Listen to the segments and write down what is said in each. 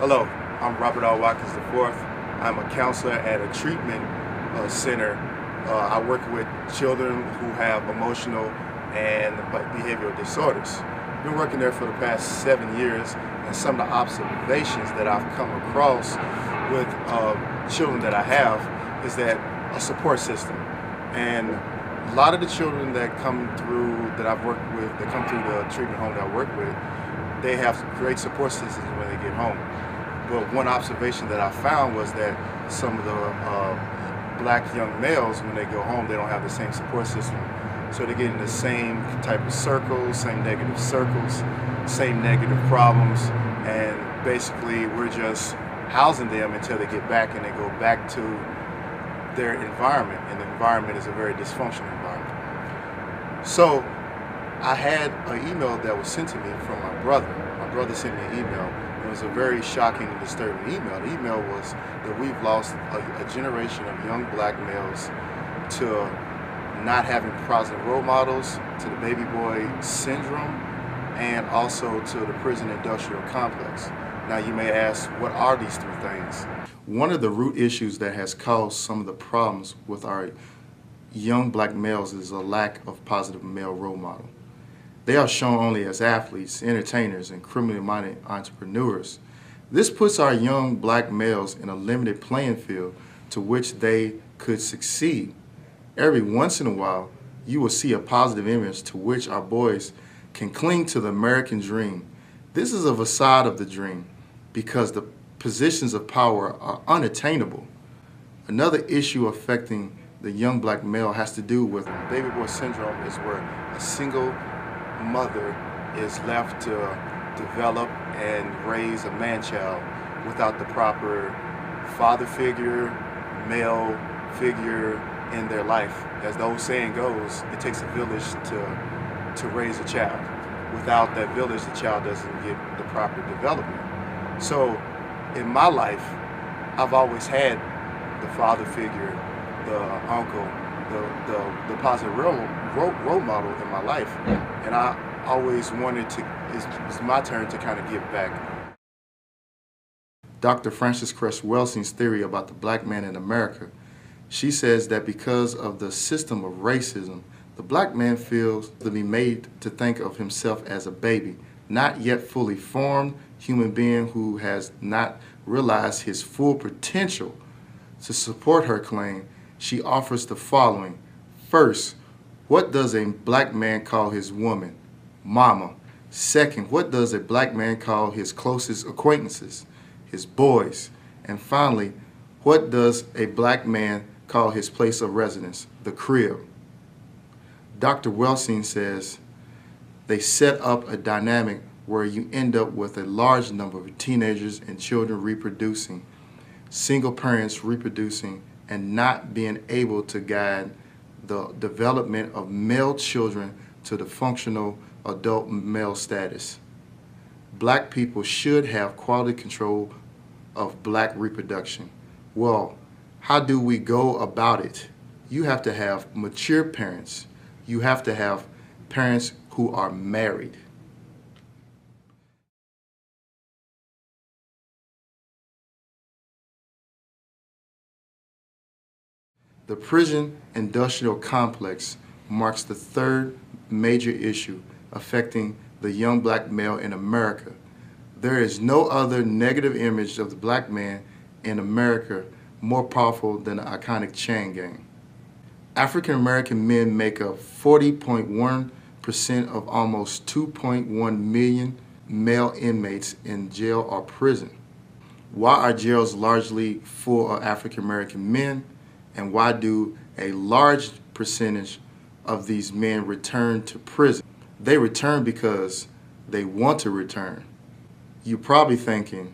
Hello, I'm Robert R. Watkins IV. I'm a counselor at a treatment center. I work with children who have emotional and behavioral disorders. I've been working there for the past 7 years, and some of the observations that I've come across with children that I have is that a support system. And a lot of the children that come through, that I've worked with, that come through the treatment home that I work with, they have great support systems when they get home. But one observation that I found was that some of the black young males, when they go home, they don't have the same support system. So they get in the same type of circles, same negative circles, same negative problems, and basically we're just housing them until they get back and they go back to their environment, and the environment is a very dysfunctional environment. So I had an email that was sent to me from my brother. My brother sent me an email. It was a very shocking and disturbing email. The email was that we've lost a generation of young black males to not having positive role models, to the baby boy syndrome, and also to the prison industrial complex. Now you may ask, what are these three things? One of the root issues that has caused some of the problems with our young black males is a lack of positive male role model. They are shown only as athletes, entertainers, and criminally-minded entrepreneurs. This puts our young black males in a limited playing field to which they could succeed. Every once in a while, you will see a positive image to which our boys can cling to the American dream. This is a facade of the dream because the positions of power are unattainable. Another issue affecting the young black male has to do with baby boy syndrome, is where a single mother is left to develop and raise a man-child without the proper father figure, male figure in their life. As the old saying goes, it takes a village to raise a child. Without that village, the child doesn't get the proper development. So in my life, I've always had the father figure, the uncle, the positive role model in my life, and I always wanted to, it's my turn to kind of give back. Dr. Frances Cress Welsing's theory about the black man in America, she says that because of the system of racism, the black man feels to be made to think of himself as a baby, not yet fully formed human being who has not realized his full potential. To support her claim, she offers the following. First, what does a black man call his woman? Mama. Second, what does a black man call his closest acquaintances? His boys. And finally, what does a black man call his place of residence? The crib. Dr. Welsing says they set up a dynamic where you end up with a large number of teenagers and children reproducing, single parents reproducing, and not being able to guide the development of male children to the functional adult male status. Black people should have quality control of black reproduction. Well, how do we go about it? You have to have mature parents. You have to have parents who are married. The prison industrial complex marks the third major issue affecting the young black male in America. There is no other negative image of the black man in America more powerful than the iconic chain gang. African American men make up 40.1% of almost 2.1 million male inmates in jail or prison. Why are jails largely full of African American men? And why do a large percentage of these men return to prison? They return because they want to return. You're probably thinking,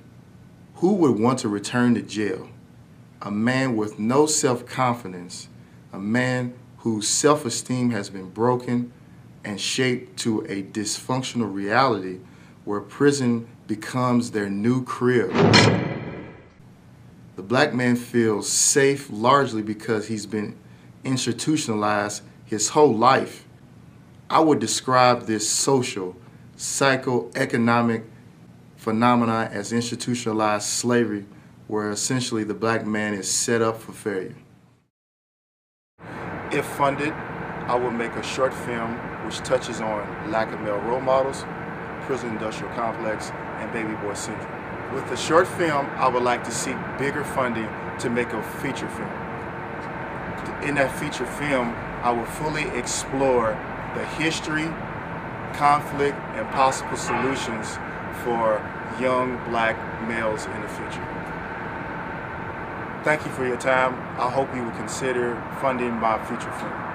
who would want to return to jail? A man with no self-confidence, a man whose self-esteem has been broken and shaped to a dysfunctional reality where prison becomes their new crib. The black man feels safe largely because he's been institutionalized his whole life. I would describe this social, psychoeconomic phenomenon as institutionalized slavery, where essentially the black man is set up for failure. If funded, I will make a short film which touches on lack of male role models, prison industrial complex, and baby boy syndrome. With the short film, I would like to seek bigger funding to make a feature film. In that feature film, I will fully explore the history, conflict, and possible solutions for young black males in the future. Thank you for your time. I hope you will consider funding my feature film.